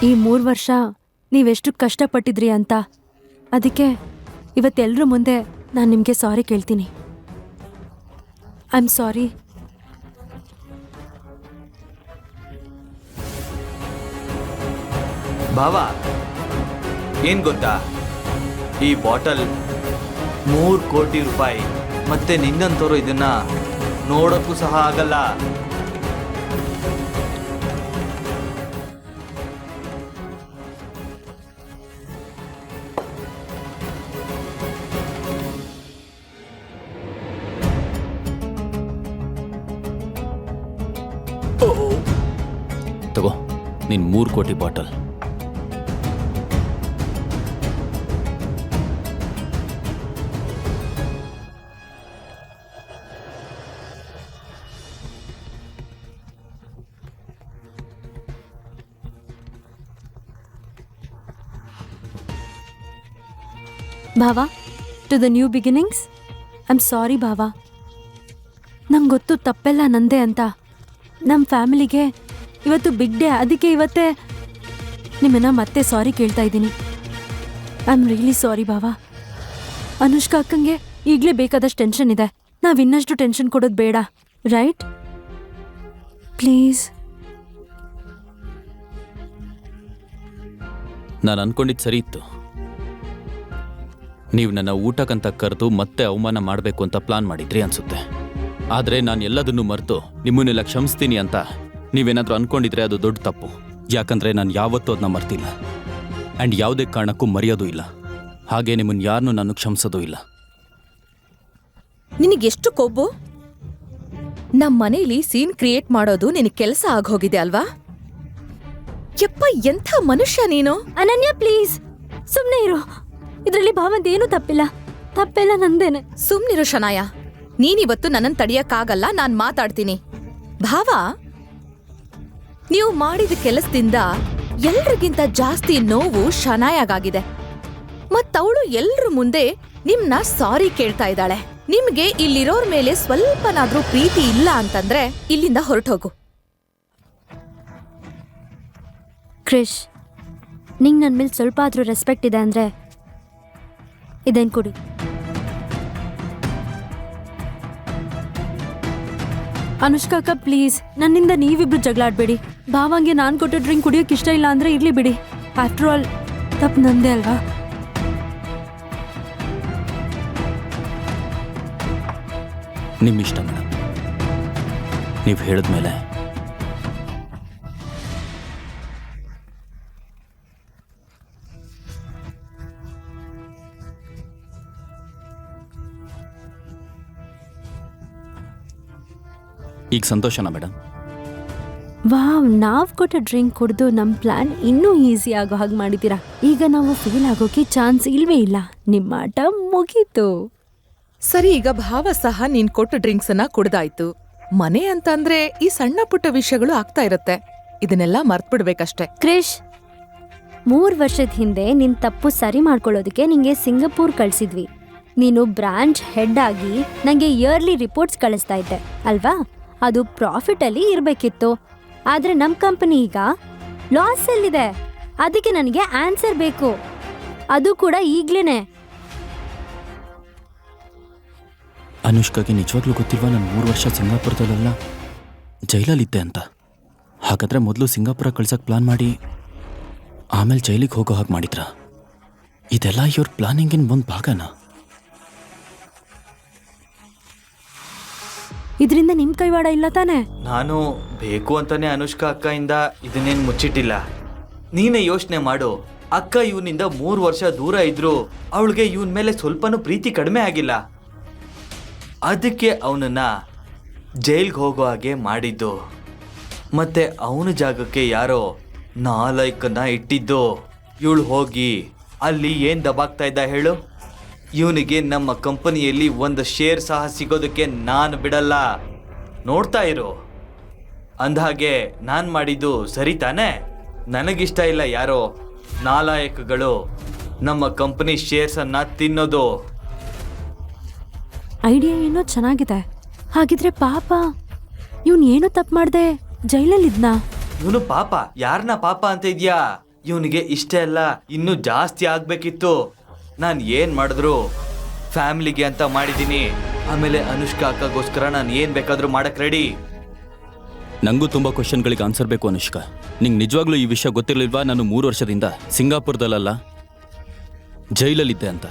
ಈ 3 ವರ್ಷ ನೀವೆಷ್ಟು ಕಷ್ಟಪಟ್ಟಿದ್ರಿ ಅಂತ. ಅದಕ್ಕೆ ಇವತ್ತೆಲ್ಲರ ಮುಂದೆ ನಾನು ನಿಮಗೆ ಸಾರಿ ಕೇಳ್ತೀನಿ. I am sorry. ಭಾವ, ಏನ್ ಗೊತ್ತಾ, ಈ ಬಾಟಲ್ 3 ಕೋಟಿ ರೂಪಾಯಿ. ಮತ್ತೆ ನಿನ್ನಂತವ್ರು ಇದನ್ನ ನೋಡಕ್ಕೂ ಸಹ ಆಗಲ್ಲ. ತಗೋ ನಿನ್ 3 ಕೋಟಿ ಬಾಟಲ್. ಭಾವ, to the new beginnings. I am sorry ಭಾವ. ನಂಗೆ ಗೊತ್ತು ತಪ್ಪೆಲ್ಲ ನಂದೇ ಅಂತ. ನಮ್ಮ ಫ್ಯಾಮಿಲಿಗೆ ಇವತ್ತು ಬಿಗ್ ಡೇ, ಅದಕ್ಕೆ ಇವತ್ತೇ ನಿಮ್ಮನ್ನ ಮತ್ತೆ ಸಾರಿ ಕೇಳ್ತಾ ಇದ್ದೀನಿ. ಐ ಆಮ್ ರಿಯಲಿ ಸಾರಿ ಭಾವ. ಅನುಷ್ಕಾ ಅಕ್ಕಂಗೆ ಈಗಲೇ ಬೇಕಾದಷ್ಟು ಟೆನ್ಷನ್ ಇದೆ. ನಾವು ಇನ್ನಷ್ಟು ಟೆನ್ಷನ್ ಕೊಡೋದು ಬೇಡ, ರೈಟ್? ಪ್ಲೀಸ್. ನಾನು ಅನ್ಕೊಂಡಿದ್ದು ಸರಿ ಇತ್ತು. ನೀವು ನನ್ನ ಊಟಕ್ಕಂತ ಕರೆದು ಮತ್ತೆ ಅವಮಾನ ಮಾಡಬೇಕು ಅಂತ ಪ್ಲಾನ್ ಮಾಡಿದ್ರಿ ಅನ್ಸುತ್ತೆ. ಆದರೆ ನಾನು ಎಲ್ಲದನ್ನೂ ಮರೆತು ನಿಮ್ಮನ್ನೆಲ್ಲ ಕ್ಷಮಿಸ್ತೀನಿ ಅಂತ ನೀವೇನಾದರೂ ಅನ್ಕೊಂಡಿದ್ರೆ ಅದು ದೊಡ್ಡ ತಪ್ಪು. ಯಾಕಂದರೆ ನಾನು ಯಾವತ್ತೂ ಅದನ್ನ ಮರ್ತಿಲ್ಲ ಆ್ಯಂಡ್ ಯಾವುದೇ ಕಾರಣಕ್ಕೂ ಮರೆಯೋದು ಇಲ್ಲ. ಹಾಗೆ ನಿಮ್ಮನ್ನು ಯಾರನ್ನೂ ನಾನು ಕ್ಷಮಿಸೋದು ಇಲ್ಲ. ನಿನಗೆಷ್ಟು ಕೊಬ್ಬು? ನಮ್ ಮನೇಲಿ ಸೀನ್ ಕ್ರಿಯೇಟ್ ಮಾಡೋದು ನಿನಗೆ ಕೆಲಸ ಆಗೋಗಿದೆ ಅಲ್ವಾ? ಯಪ್ಪ, ಎಂಥ ಮನುಷ್ಯ ನೀನು! ಅನನ್ಯ ಪ್ಲೀಸ್ ಸುಮ್ಮನೆ ಇರು. ಇದರಲ್ಲಿ ಭಾವಂದೇನೂ ತಪ್ಪಿಲ್ಲ. ತಪ್ಪೆಲ್ಲ ನಂದೇನೆ. ಸುಮ್ನಿರು ಶನಾಯ. ನೀನಿವತ್ತು ನನ್ನನ್ನು ತಡಿಯಕ್ಕಾಗಲ್ಲ, ನಾನ್ ಮಾತಾಡ್ತೀನಿ. ಭಾವ, ನೀವು ಮಾಡಿದ ಕೆಲಸದಿಂದ ಎಲ್ರಿಗಿಂತ ಜಾಸ್ತಿ ನೋವು ಶನಾಯಾಗಾಗಿದೆ. ಮತ್ತವಳು ಎಲ್ರ ಮುಂದೆ ನಿಮ್ನ ಸಾರಿ ಕೇಳ್ತಾ ಇದ್ದಾಳೆ. ನಿಮ್ಗೆ ಇಲ್ಲಿರೋರ್ ಮೇಲೆ ಸ್ವಲ್ಪನಾದ್ರೂ ಪ್ರೀತಿ ಇಲ್ಲ ಅಂತಂದ್ರೆ ಇಲ್ಲಿಂದ ಹೊರಟೋಗು. ಕ್ರಿಶ್, ನಿಂಗೆ ನನ್ನ ಮೇಲೆ ಸ್ವಲ್ಪ ಆದರೂ ರೆಸ್ಪೆಕ್ಟ್ ಇದೆ ಅಂದರೆ ಇದೇನು ಕೊಡಿ. ಅನುಷ್ಕಾ ಅಕ್ಕ ಪ್ಲೀಸ್, ನನ್ನಿಂದ ನೀವಿಬ್ರು ಜಗಳಾಡಬೇಡಿ. ಭಾವಂಗೆ ನಾನು ಕೊಟ್ಟ ಡ್ರಿಂಕ್ ಕುಡಿಯೋಕೆ ಇಷ್ಟ ಇಲ್ಲ ಅಂದರೆ ಇರಲಿ ಬಿಡಿ. ಆಫ್ಟರ್ ಆಲ್ ತಪ್ಪು ನಂದೇ ಅಲ್ವಾ? ನಿಮ್ಮಿಷ್ಟ ಮೇಡಮ್. ನೀವು ಹೇಳಿದ್ಮೇಲೆ ಈಗ ಸಂತೋಷನಾ ಮೇಡಮ್? ವಾವ್, ನಾವು ಕೊಟ್ಟ ಡ್ರಿಂಕ್ ಕುಡಿದು ನಮ್ಮ ಪ್ಲಾನ್ ಇನ್ನೂ ಈಸಿ ಆಗೋ ಹಾಗೆ ಮಾಡಿದ್ದೀರಾ. ಈಗ ನಾವು ಫೇಲ್ ಆಗೋಕೆ ಚಾನ್ಸ್ ಇಲ್ವೇ ಇಲ್ಲ. ನಿಮ್ಮ ಆಟ ಮುಗೀತು. ಸರಿ, ಈಗ ಭಾವ ಸಹ ನೀನ್ ಕೊಟ್ಟ ಡ್ರಿಂಕ್ಸ್ ಅನ್ನ ಕುಡ್ದಾಯ್ತು. ಮನೆ ಅಂತಂದ್ರೆ ಈ ಸಣ್ಣ ಪುಟ್ಟ ವಿಷಯಗಳು ಆಗ್ತಾ ಇರತ್ತೆ. ಇದನ್ನೆಲ್ಲ ಮರ್ತ್ಬಿಡ್ಬೇಕಷ್ಟೆ. ಕ್ರಿಶ್, 3 ವರ್ಷದ ಹಿಂದೆ ನಿನ್ನ ತಪ್ಪು ಸರಿ ಮಾಡ್ಕೊಳ್ಳೋದಕ್ಕೆ ನಿಂಗೆ ಸಿಂಗಪೂರ್ ಕಳಿಸಿದ್ವಿ. ನೀನು ಬ್ರಾಂಚ್ ಹೆಡ್ ಆಗಿ ನನಗೆ ಇಯರ್ಲಿ ರಿಪೋರ್ಟ್ಸ್ ಕಳಿಸ್ತಾ ಇದ್ದೆ ಅಲ್ವಾ? ಅದು ಪ್ರಾಫಿಟಲ್ಲಿ ಇರಬೇಕಿತ್ತು. ಆದರೆ ನಮ್ಮ ಕಂಪನಿ ಈಗ ಲಾಸಲ್ಲಿದೆ. ಅದಕ್ಕೆ ನನಗೆ ಆನ್ಸರ್ ಬೇಕು, ಅದು ಕೂಡ ಈಗ್ಲೇ. ಅನುಷ್ಕಾಗೆ ನಿಜವಾಗ್ಲೂ ಗೊತ್ತಿಲ್ವಾ ನಾನು 3 ವರ್ಷ ಸಿಂಗಾಪುರದಲ್ಲೆಲ್ಲ ಜೈಲಲ್ಲಿದ್ದೆ ಅಂತ? ಹಾಗಾದ್ರೆ ಮೊದಲು ಸಿಂಗಾಪುರ ಕಳ್ಸಕ್ಕೆ ಪ್ಲಾನ್ ಮಾಡಿ ಆಮೇಲೆ ಜೈಲಿಗೆ ಹೋಗೋ ಹಾಗೆ ಮಾಡಿದ್ರ? ಇದೆಲ್ಲ ಇವ್ರ ಪ್ಲಾನಿಂಗಿನ ಒಂದು ಭಾಗನಾ? ಇದರಿಂದ ನಿಮ್ಮ ಕೈವಾಡ ಇಲ್ಲ ತಾನೆ? ನಾನು ಬೇಕು ಅಂತಾನೆ ಅನುಷ್ಕಾ ಅಕ್ಕಯಿಂದ ಇದನ್ನೇನು ಮುಚ್ಚಿಟ್ಟಿಲ್ಲ. ನೀನೇ ಯೋಚನೆ ಮಾಡು, ಅಕ್ಕ ಇವನಿಂದ 3 ವರ್ಷ ದೂರ ಇದ್ರು ಅವಳಿಗೆ ಇವನ್ ಮೇಲೆ ಸ್ವಲ್ಪನೂ ಪ್ರೀತಿ ಕಡಿಮೆ ಆಗಿಲ್ಲ. ಅದಕ್ಕೆ ಅವನನ್ನ ಜೈಲ್ಗೆ ಹೋಗೋ ಹಾಗೆ ಮಾಡಿದ್ದು. ಮತ್ತೆ ಅವನ ಜಾಗಕ್ಕೆ ಯಾರೋ 4 ಇಟ್ಟಿದ್ದು. ಇವಳು ಹೋಗಿ ಅಲ್ಲಿ ಏನ್ ದಬಾಗ್ತಾ ಇದ್ದ ಹೇಳು? ಇವನಿಗೆ ನಮ್ಮ ಕಂಪನಿಯಲ್ಲಿ ಒಂದು ಶೇರ್ ಸಹ ಸಿಗೋದಕ್ಕೆ ನಾನು ಬಿಡಲ್ಲ, ನೋಡ್ತಾ ಇರು. ಅಂದಹಾಗೆ ನಾನು ಮಾಡಿದ್ದು ಸರಿ ತಾನೇ? ನನಗಿಷ್ಟ ಇಲ್ಲ ಯಾರೋ ನಾಲಾಯಕಗಳು ನಮ್ಮ ಕಂಪನಿ ಶೇರ್ಸನ್ನು ತಿನ್ನೋದು. ಐಡಿಯಾ ಏನೋ ಚೆನ್ನಾಗಿದೆ. ಹಾಗಿದ್ರೆ ಪಾಪ ಇವನು ಏನೋ ತಪ್ಪು ಮಾಡ್ದೆ ಜೈಲಲ್ಲಿದ್ನಾ? ಇವನು ಪಾಪ? ಯಾರನ್ನ ಪಾಪ ಅಂತ ಇದೆಯಾ? ಇವನಿಗೆ ಇಷ್ಟ ಎಲ್ಲ ಇನ್ನೂ ಜಾಸ್ತಿ ಆಗ್ಬೇಕಿತ್ತು. ನಾನು ಏನು ಮಾಡಿದ್ರು ಫ್ಯಾಮಿಲಿಗೆ ಅಂತ ಮಾಡಿದ್ದೀನಿ. ಆಮೇಲೆ ಅನುಷ್ಕಾ ಅಕ್ಕಗೋಸ್ಕರ ನಾನು ಏನು ಬೇಕಾದರೂ ಮಾಡಕ್ಕೆ ರೆಡಿ. ನನಗೂ ತುಂಬ ಕ್ವಶನ್ಗಳಿಗೆ ಆನ್ಸರ್ ಬೇಕು ಅನುಷ್ಕಾ. ನಿಂಗೆ ನಿಜವಾಗ್ಲೂ ಈ ವಿಷಯ ಗೊತ್ತಿರಲಿಲ್ವಾ? ನಾನು 3 ವರ್ಷದಿಂದ ಸಿಂಗಾಪುರದಲ್ಲ ಜೈಲಲ್ಲಿದ್ದೆ ಅಂತ.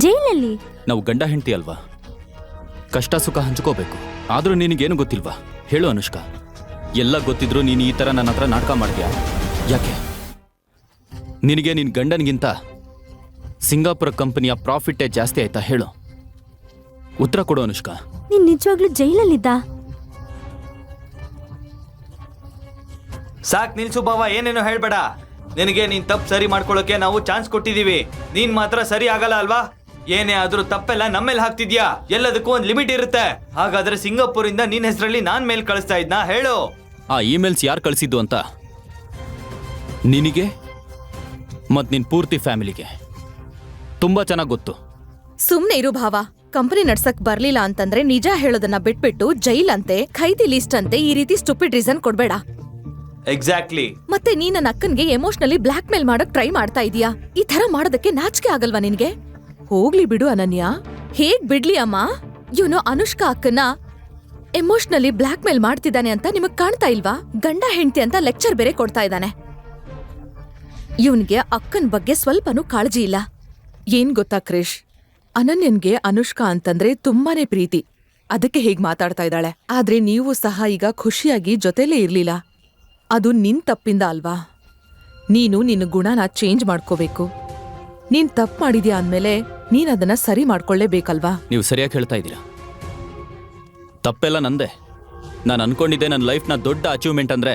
ಜೈಲಲ್ಲಿ? ನಾವು ಗಂಡ ಹೆಂಡತಿ ಅಲ್ವಾ? ಕಷ್ಟ ಸುಖ ಹಂಚ್ಕೋಬೇಕು. ಆದರೂ ನಿನಗೇನು ಗೊತ್ತಿಲ್ವಾ? ಹೇಳು ಅನುಷ್ಕಾ. ಎಲ್ಲ ಗೊತ್ತಿದ್ರು ನೀನು ಈ ಥರ ನನ್ನ ಹತ್ರ ನಾಟಕ ಮಾಡಿದ್ಯಾ? ಯಾಕೆ? ನಿನಗೆ ನಿನ್ನ ಗಂಡನಿಗಿಂತ ಸಿಂಗಾಪುರ ಕಂಪನಿಯ ಪ್ರಾಫಿಟ್ಟೇ ಜಾಸ್ತಿ ಆಯ್ತಾ? ಹೇಳು, ಉತ್ತರ ಕೊಡು ಅನುಷ್ಕಾ. ನೀನ್ ನಿಜವಾಗ್ಲೂ ಜೈಲಲ್ಲಿದ್ದ? ಸಾಕ್ ನಿಲ್ಸು ಬಾವ, ಏನೇನೋ ಹೇಳ್ಬೇಡ. ನಿನಗೆ ನೀನ್ ತಪ್ಪು ಸರಿ ಮಾಡ್ಕೊಳ್ಳೋಕೆ ನಾವು ಚಾನ್ಸ್ ಕೊಟ್ಟಿದೀವಿ. ನೀನ್ ಮಾತ್ರ ಸರಿ ಆಗಲ್ಲ ಅಲ್ವಾ? ಏನೇ ಆದ್ರೂ ತಪ್ಪೆಲ್ಲ ನಮ್ಮೇಲೆ ಹಾಕ್ತಿದ್ಯಾ? ಎಲ್ಲದಕ್ಕೂ ಒಂದು ಲಿಮಿಟ್ ಇರುತ್ತೆ. ಹಾಗಾದ್ರೆ ಸಿಂಗಾಪುರಿಂದ ನಿನ್ನ ಹೆಸರಲ್ಲಿ ನಾನ್ ಮೇಲ್ ಕಳಿಸ್ತಾ ಇದ್ನಾ? ಹೇಳು. ಆ ಇಮೇಲ್ಸ್ ಯಾರು ಕಳಿಸಿದ್ದು ಅಂತ ನಿನಗೆ ಮತ್ತು ನಿನ್ನ ಪೂರ್ತಿ ಫ್ಯಾಮಿಲಿಗೆ ತುಂಬ ಚೆನ್ನಾಗಿ ಗೊತ್ತು. ಸುಮ್ನೆ ಇರು ಭಾವ. ಕಂಪನಿ ನಡ್ಸಕ್ ಬರ್ಲಿಲ್ಲ ಅಂತಂದ್ರೆ ನಿಜ ಹೇಳೋದನ್ನ ಬಿಟ್ಬಿಟ್ಟು ಜೈಲ್ ಅಂತೆ, ಖೈದಿ ಲಿಸ್ಟ್ ಅಂತೆ ಈ ರೀತಿ ಸ್ಟುಪಿಡ್ ರೀಸನ್ ಕೊಡ್ಬೇಡ. ಎಕ್ಸಾಕ್ಟ್ಲಿ. ಮತ್ತೆ ನೀ ನನ್ನ ಅಕ್ಕನ್ಗೆ ಎಮೋಷನಲಿ ಬ್ಲಾಕ್ ಮೇಲ್ ಮಾಡಕ್ ಟ್ರೈ ಮಾಡ್ತಾ ಇದೀಯಾ. ಈ ತರ ಮಾಡೋದಕ್ಕೆ ನಾಚಿಕೆ ಆಗಲ್ವಾ ನಿನ್ಗೆ? ಹೋಗ್ಲಿ ಬಿಡು ಅನನ್ಯ. ಹೇಗ್ ಬಿಡ್ಲಿ ಅಮ್ಮ? ಇವನು ಅನುಷ್ಕಾ ಅಕ್ಕನ್ನ ಎಮೋಷನಲಿ ಬ್ಲಾಕ್ ಮೇಲ್ ಮಾಡ್ತಿದ್ದಾನೆ ಅಂತ ನಿಮಗ್ ಕಾಣ್ತಾ ಇಲ್ವಾ? ಗಂಡ ಹೆಂಡ್ತಿ ಅಂತ ಲೆಕ್ಚರ್ ಬೇರೆ ಕೊಡ್ತಾ ಇದ್ದಾನೆ. ಇವನ್ಗೆ ಅಕ್ಕನ್ ಬಗ್ಗೆ ಸ್ವಲ್ಪನೂ ಕಾಳಜಿ ಇಲ್ಲ. ಏನ್ ಗೊತ್ತಾ ಕ್ರಿಶ್, ಅನನ್ಯನ್ಗೆ ಅನುಷ್ಕಾ ಅಂತಂದ್ರೆ ತುಂಬಾನೇ ಪ್ರೀತಿ. ಅದಕ್ಕೆ ಹೇಗ್ ಮಾತಾಡ್ತಾ ಇದ್ದಾಳೆ. ಆದ್ರೆ ನೀವು ಸಹ ಈಗ ಖುಷಿಯಾಗಿ ಜೊತೆಲೇ ಇರ್ಲಿಲ್ಲ. ಅದು ನಿನ್ ತಪ್ಪಿಂದ ಅಲ್ವಾ? ನೀನು ನಿನ್ನ ಗುಣನ ಚೇಂಜ್ ಮಾಡ್ಕೋಬೇಕು. ನೀನ್ ತಪ್ಪು ಮಾಡಿದ್ಯಾ ಅಂದ್ಮೇಲೆ ನೀನ್ ಅದನ್ನ ಸರಿ ಮಾಡ್ಕೊಳ್ಳೇಬೇಕಲ್ವಾ? ನೀವು ಸರಿಯಾಗಿ ಹೇಳ್ತಾ ಇದ್ದೀರಾ. ತಪ್ಪೆಲ್ಲ ನಂದೆ. ನಾನು ಅನ್ಕೊಂಡಿದ್ದೆ ನನ್ನ ಲೈಫ್ನ ದೊಡ್ಡ ಅಚೀವ್ಮೆಂಟ್ ಅಂದರೆ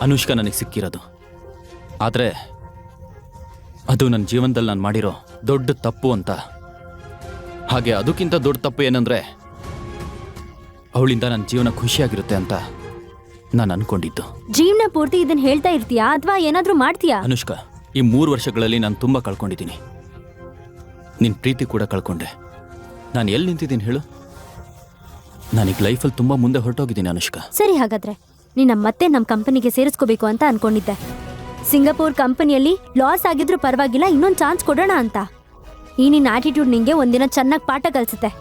ಅನುಷ್ಕಾ ನನಗೆ ಸಿಕ್ಕಿರೋದು. ಆದರೆ ಅದು ನನ್ನ ಜೀವನದಲ್ಲಿ ನಾನು ಮಾಡಿರೋ ದೊಡ್ಡ ತಪ್ಪು ಅಂತ. ಹಾಗೆ ಅದಕ್ಕಿಂತ ದೊಡ್ಡ ತಪ್ಪು ಏನಂದರೆ ಅವಳಿಂದ ನನ್ನ ಜೀವನ ಖುಷಿಯಾಗಿರುತ್ತೆ ಅಂತ ನಾನು ಅನ್ಕೊಂಡಿದ್ದು. ಜೀವನ ಪೂರ್ತಿ ಇದನ್ನ ಹೇಳ್ತಾ ಇರ್ತೀಯಾ ಅಥವಾ ಏನಾದ್ರೂ ಮಾಡ್ತೀಯಾ? ಅನುಷ್ಕಾ, ಈ 3 ವರ್ಷಗಳಲ್ಲಿ ನಾನು ತುಂಬ ಕಳ್ಕೊಂಡಿದ್ದೀನಿ. ನಿನ್ನ ಪ್ರೀತಿ ಕೂಡ ಕಳ್ಕೊಂಡೆ. ನಾನು ಎಲ್ಲಿ ನಿಂತಿದ್ದೀನಿ ಹೇಳು? ನಾನೀಗ ಲೈಫಲ್ಲಿ ತುಂಬ ಮುಂದೆ ಹೊರಟೋಗಿದ್ದೀನಿ ಅನುಷ್ಕಾ. ಸರಿ, ಹಾಗಾದ್ರೆ ನಿನ್ನ ಮತ್ತೆ ನಮ್ಮ ಕಂಪನಿಗೆ ಸೇರಿಸ್ಕೋಬೇಕು ಅಂತ ಅನ್ಕೊಂಡಿದ್ದೆ. ಸಿಂಗಾಪುರ್ ಕಂಪನಿಯಲ್ಲಿ ಲಾಸ್ ಆಗಿದ್ರೂ ಪರವಾಗಿಲ್ಲ, ಇನ್ನೊಂದು ಚಾನ್ಸ್ ಕೊಡೋಣ ಅಂತ. ಈ ನಿನ್ನ ಆಟಿಟ್ಯೂಡ್ ನಿಂಗೆ ಒಂದಿನ ಚೆನ್ನಾಗಿ ಪಾಠ ಕಲಿಸುತ್ತೆ.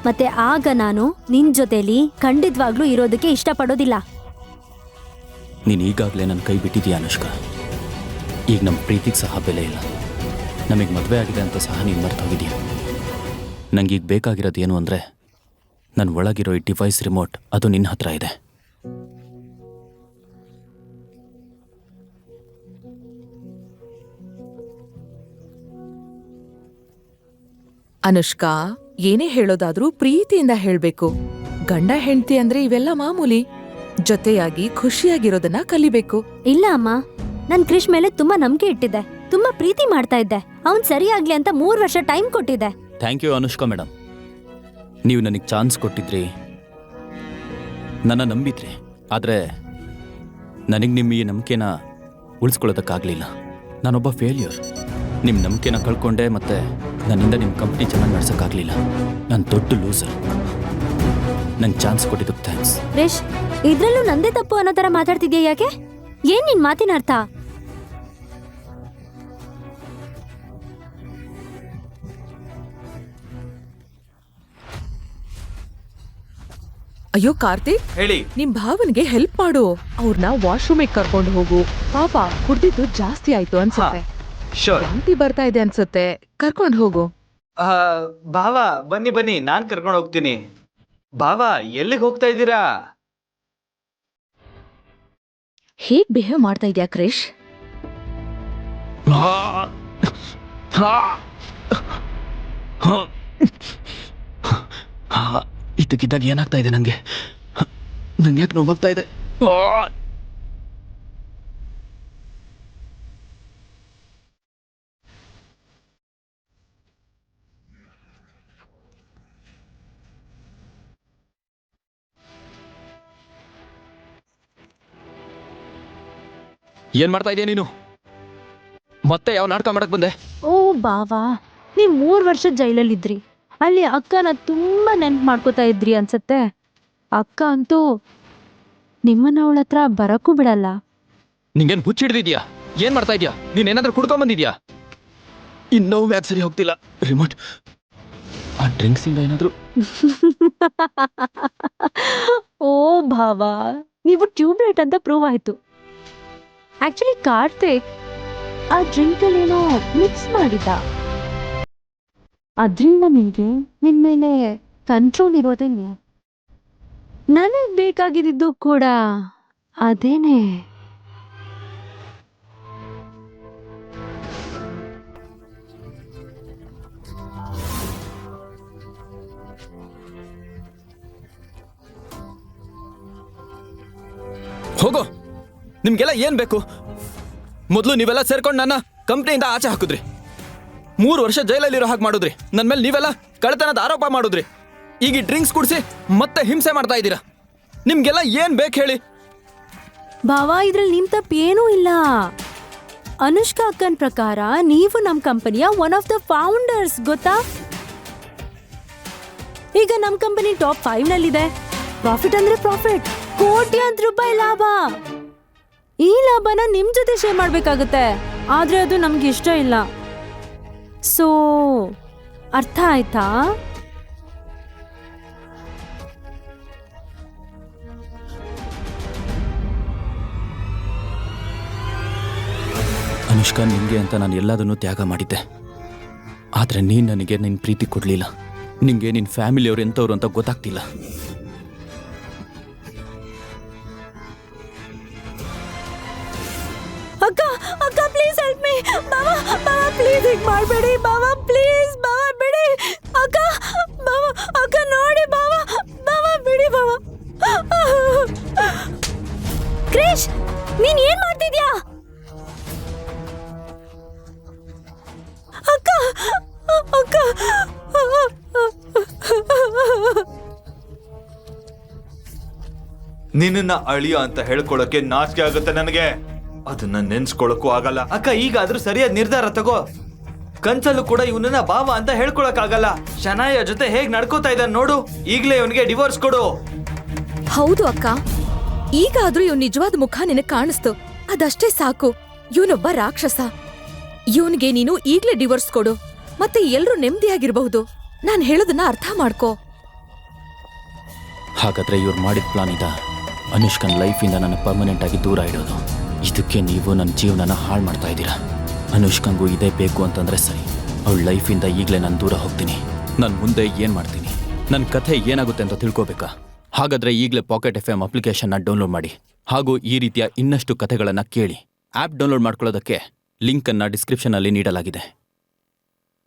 ಮತ್ತೆ ಆಗ ನಾನು ನಿನ್ ಜೊತೆಲಿ ಖಂಡಿತವಾಗ್ಲೂ ಇರೋದಕ್ಕೆ ಇಷ್ಟಪಡೋದಿಲ್ಲ. ನೀನು ಈಗಾಗಲೇ ನನ್ನ ಕೈ ಬಿಟ್ಟಿದ್ದೀಯ ಅನುಷ್ಕಾ. ಈಗ ನಮ್ಮ ಪ್ರೀತಿಗೆ ಸಹ ಬೆಲೆ ಇಲ್ಲ. ನಮಗೆ ಮದುವೆ ಆಗಿದೆ ಅಂತ ಸಹ ನೀನು ಮರ್ತೋಗಿದ್ದೀಯ. ನನಗೀಗ ಬೇಕಾಗಿರೋದು ಏನು ಅಂದರೆ ನನ್ನ ಒಳಗಿರೋ ಈ ಡಿವೈಸ್ ರಿಮೋಟ್, ಅದು ನಿನ್ನ ಹತ್ರ ಇದೆ. ಅನುಷ್ಕಾ, ಏನೇ ಹೇಳೋದಾದ್ರೂ ಪ್ರೀತಿಯಿಂದ ಹೇಳ್ಬೇಕು. ಗಂಡ ಹೆಂಡ್ತಿ ಅಂದ್ರೆ ಇವೆಲ್ಲ ಮಾಮೂಲಿ. ಜೊತೆಯಾಗಿ ಖುಷಿಯಾಗಿರೋದನ್ನ ಕಲಿಬೇಕು. ಇಲ್ಲ ಅಮ್ಮ, ನನ್ ಕ್ರಿಶ್ ಮೇಲೆ ತುಂಬಾ ನಂಬಿಕೆ ಇಟ್ಟಿದ್ದೆ, ತುಂಬಾ ಪ್ರೀತಿ ಮಾಡ್ತಾ ಇದ್ದೆ. ಅವ್ನ್ ಸರಿಯಾಗ್ಲಿ ಅಂತ 3 ವರ್ಷ ಟೈಮ್ ಕೊಟ್ಟಿದ್ದೆ. Thank you Anushka madam. ನೀವು ನನಗೆ ಚಾನ್ಸ್ ಕೊಟ್ಟಿದ್ರಿ, ನನ್ನ ನಂಬಿದ್ರಿ. ಆದರೆ ನನಗೆ ನಿಮ್ಮ ಈ ನಂಬಿಕೆನ ಉಳಿಸ್ಕೊಳ್ಳೋದಕ್ಕಾಗಲಿಲ್ಲ. ನಾನೊಬ್ಬ ಫೇಲ್ಯೂರ್. ನಿಮ್ಮ ನಂಬಿಕೆನ ಕಳ್ಕೊಂಡೆ, ಮತ್ತು ನನ್ನಿಂದ ನಿಮ್ಮ ಕಂಪ್ನಿ ಚೆನ್ನಾಗಿ ನಡ್ಸೋಕ್ಕಾಗಲಿಲ್ಲ. ನಾನು ದೊಡ್ಡ ಲೂಸರ್. ನಂಗೆ ಚಾನ್ಸ್ ಕೊಟ್ಟಿದ್ದಕ್ಕೆ ಥ್ಯಾಂಕ್ಸ್. ಕ್ರಿಶ್, ಇದ್ರಲ್ಲೂ ನಂದೇ ತಪ್ಪು ಅನ್ನೋ ತರ ಮಾತಾಡ್ತಿದ್ಯಾ ಯಾಕೆ? ಏನ್ ನಿನ್ ಮಾತಿನ ಅರ್ಥ? ಅಯ್ಯೋ ಕಾರ್ತಿಕ್, ಹೇಳಿ. ನಿಮ್ ಭಾವನ್ಗೆ ಹೆಲ್ಪ್ ಮಾಡು. ಅವ್ರನ್ನ ವಾಶ್ರೂಮಿಗೆ ಕರ್ಕೊಂಡು ಹೋಗು. ಪಾಪ ಕುಡ್ದಿದ್ದು ಜಾಸ್ತಿ ಆಯ್ತು ಅನ್ಸುತ್ತೆ. ಶೋರ್. ವಾಂತಿ ಬರ್ತಾ ಇದೆ ಅನ್ಸುತ್ತೆ. ಕರ್ಕೊಂಡು ಹೋಗು. ಭಾವ, ಬನ್ನಿ ಬನ್ನಿ, ನಾನ್ ಕರ್ಕೊಂಡು ಹೋಗ್ತೀನಿ. ಭಾವ, ಎಲ್ಲಿಗೆ ಹೋಗ್ತಾ ಇದ್ದೀರಾ? ಹೇಗ್ ಬಿಹೇವ್ ಮಾಡ್ತಾ ಇದ್ಯಾ ಕ್ರಿಶ್? ಇದಕ್ಕಿದ್ದಾಗ ಏನಾಗ್ತಾ ಇದೆ ನನಗೆ? ನಂಗೆ ಯಾಕೆ ನೋವಾಗ್ತಾ ಇದೆ? ಏನ್ ಮಾಡ್ತಾ ಇದೀಯ ನೀನು? ಮತ್ತೆ ಯಾವ ನಾಟಕ ಮಾಡಕ್ ಬಂದೆ? ಓ ಬಾವಾ, ನೀವು 3 ವರ್ಷ ಜೈಲಲ್ಲಿದ್ರಿ. ಅಲ್ಲಿ ಅಕ್ಕನ ತುಂಬಾ ನೆನ್ಪು ಮಾಡ್ಕೋತಾ ಇದ್ರಿ ಅನ್ಸತ್ತೆ. ಅಕ್ಕ ಅಂತೂ ನಿಮ್ಮನ್ನ ಅವಳ ಹತ್ರ ಬರಕ್ಕೂ ಬಿಡಲ್ಲ. ನಿಂಗೇನ್ ಹುಚ್ಚ ಹಿಡ್ದಿದ್ಯಾ? ಏನ್ ಮಾಡ್ತಾ ಇದ್ಯಾ? ನೀನ್ ಏನಾದ್ರೂ ಕುಡ್ಕೊಂಡ್ ಬಂದಿದ್ಯಾ? ಇನ್ನೂ ಯಾಕೆ ಸರಿ ಹೋಗ್ತಿಲ್ಲ ರಿಮೋಟ್? ಆ ಡ್ರಿಂಕ್ಸ್ ಇಂದ ಏನಾದ್ರು? ಓ ಭಾವಾ, ನೀವು ಟ್ಯೂಬ್ಲೈಟ್ ಅಂತ ಪ್ರೂವ್ ಆಯ್ತು. ಆಕ್ಚುಲಿ ಕಾರ್ತಿಕ್ ಆ ಡ್ರಿಂಕಲ್ಲಿ ಏನೋ ಮಿಕ್ಸ್ ಮಾಡಿದ್ದ. ಅದ್ರಿಂದ ನಿಮಗೆ ನಿನ್ ಮೇಲೆ ಕಂಟ್ರೋಲ್ ಇರೋದಿಲ್ಲ. ನನಗ್ ಬೇಕಾಗಿದ್ದು ಕೂಡ ಅದೇನೆ. ಹೋಗೋ. ನಿಮ್ಗೆಲ್ಲ ಏನ್ ಬೇಕು? ಮೊದಲು ನೀವೆಲ್ಲ ಸೇರ್ಕೊಂಡು ನನ್ನ ಕಂಪ್ನಿಯಿಂದ ಆಚೆ ಹಾಕಿದ್ರಿ. 3 ವರ್ಷ ಜೈಲಲ್ಲಿರೋ ಹಾಗೆ ಮಾಡಿದ್ರಿ. ನನ್ನ ಮೇಲೆ ನೀವೆಲ್ಲ ಕಳ್ತನದ ಆರೋಪ ಮಾಡಿದ್ರಿ. ಈಗ ಡ್ರಿಂಕ್ಸ್ ಕುಡಿಸಿ ಮತ್ತೆ ಹಿಂಸೆ ಮಾಡ್ತಾ ಇದ್ದೀರಾ. ನಿಮ್ಗೆಲ್ಲ ಏನ್ ಬೇಕು ಹೇಳಿ? ಬಾವಾ, ಇದ್ರಲ್ಲಿ ನಿಮ್ ತಪ್ಪು ಏನೂ ಇಲ್ಲ. ಅನುಷ್ಕಾ ಅಕ್ಕನ್ ಪ್ರಕಾರ ನೀವು ನಮ್ಮ ಕಂಪನಿಯ ಒನ್ ಆಫ್ ದ ಫೌಂಡರ್ಸ್ ಗೊತ್ತಾ? ಈಗ ನಮ್ಮ ಕಂಪನಿ ಟಾಪ್ 5 ನಲ್ಲಿದೆ. ಪ್ರಾಫಿಟ್ ಅಂದ್ರೆ ಪ್ರಾಫಿಟ್, ಕೋಟ್ಯಾಂತರ ರೂಪಾಯಿ ಲಾಭ. ಈ ಲಾಭನ ನಿಮ್ ಜೊತೆ ಶೇರ್ ಮಾಡ್ಬೇಕಾಗತ್ತೆ, ಆದ್ರೆ ಅದು ನಮ್ಗೆ ಇಷ್ಟ ಇಲ್ಲ. ಸೊ ಅರ್ಥ ಆಯ್ತಾ? ಅನುಷ್ಕಾ, ನಿಂಗೆ ಅಂತ ನಾನು ಎಲ್ಲದನ್ನೂ ತ್ಯಾಗ ಮಾಡಿದ್ದೆ. ಆದ್ರೆ ನೀನ್ ನನಗೆ ನಿನ್ ಪ್ರೀತಿ ಕೊಡ್ಲಿಲ್ಲ. ನಿಂಗೆ ನಿನ್ ಫ್ಯಾಮಿಲಿಯವ್ರು ಎಂಥವ್ರು ಅಂತ ಗೊತ್ತಾಗ್ತಿಲ್ಲ. ಅಕ್ಕ ಅಕ್ಕ please help me. Bawa Bawa please ಹೀಗೆ ಮಾಡಬೇಡಿ ಬಾವಾ, ಪ್ಲೀಸ್ ಬಾವಾ ಬಿಡಿ. ಅಕ್ಕ ಬಾವಾ, ಅಕ್ಕ ನೋಡಿ ಬಾವಾ, ಬಾವಾ ಬಿಡಿ ಬಾವಾ. ಕ್ರಿಶ್, ನೀನ್ ಏನ್ ಮಾಡ್ತಿದ್ಯಾ? ಅಕ್ಕ ಅಕ್ಕ ನಿನ್ನ ಅಳಿಯ ಅಂತ ಹೇಳ್ಕೊಳಕ್ಕೆ ನಾಚಿಕೆ ಆಗುತ್ತೆ ನನಗೆ. ಅದನ್ನ ನೆನ್ಸ್ಕೊಳಕ್ಕೂ ಆಗಲ್ಲ. ಅಕ್ಕ ಈಗಾದ್ರೂ ಸರಿಯಾದ ನಿರ್ಧಾರ ತಗೋ. ಕನ್ಸಲ್ಲೂ ಕೂಡ ಇವನನ್ನ ಬಾವ ಅಂತ ಹೇಳ್ಕೊಳಕ್ ಆಗಲ್ಲ. ಶನಾಯ ಜೊತೆ ಹೇಗ್ ನಡ್ಕೋತಾ ಇದ್ದಾನೆ ನೋಡು. ಈಗ್ಲೇ ಇವನಿಗೆ ಡಿವೋರ್ಸ್ ಕೊಡು. ಹೌದು ಅಕ್ಕ, ಈಗಾದ್ರೂ ಇವ್ ನಿಜವಾದ ಮುಖ ನಿನಗ್ ಕಾಣಿಸ್ತು, ಅದಷ್ಟೇ ಸಾಕು. ಇವನೊಬ್ಬ ರಾಕ್ಷಸ. ಇವನ್ಗೆ ನೀನು ಈಗ್ಲೇ ಡಿವೋರ್ಸ್ ಕೊಡು, ಮತ್ತೆ ಎಲ್ರೂ ನೆಮ್ಮದಿಯಾಗಿರ್ಬಹುದು. ನಾನ್ ಹೇಳೋದನ್ನ ಅರ್ಥ ಮಾಡ್ಕೋ. ಹಾಗಾದ್ರೆ ಇವ್ರು ಮಾಡಿದ ಪ್ಲಾನ್ ಇದ, ಅನುಷ್ಕನ್ ಲೈಫಿಂದ ನನ್ನ ಪರ್ಮನೆಂಟ್ ಆಗಿ ದೂರ ಇಡೋದು. ಇದಕ್ಕೆ ನೀವು ನನ್ನ ಜೀವನನ ಹಾಳು ಮಾಡ್ತಾ ಇದ್ದೀರಾ. ಅನುಷ್ಕಂಗೂ ಇದೇ ಬೇಕು ಅಂತಂದ್ರೆ ಸರಿ, ಅವಳ ಲೈಫಿಂದ ಈಗಲೇ ನಾನು ದೂರ ಹೋಗ್ತೀನಿ. ನಾನು ಮುಂದೆ ಏನು ಮಾಡ್ತೀನಿ, ನನ್ನ ಕಥೆ ಏನಾಗುತ್ತೆ ಅಂತ ತಿಳ್ಕೊಬೇಕಾ? ಹಾಗಾದ್ರೆ ಈಗಲೇ ಪಾಕೆಟ್ FM ಅಪ್ಲಿಕೇಶನ್ನ ಡೌನ್ಲೋಡ್ ಮಾಡಿ. ಹಾಗೂ ಈ ರೀತಿಯ ಇನ್ನಷ್ಟು ಕಥೆಗಳನ್ನು ಕೇಳಿ. ಆ್ಯಪ್ ಡೌನ್ಲೋಡ್ ಮಾಡ್ಕೊಳ್ಳೋದಕ್ಕೆ ಲಿಂಕನ್ನು ಡಿಸ್ಕ್ರಿಪ್ಷನಲ್ಲಿ ನೀಡಲಾಗಿದೆ.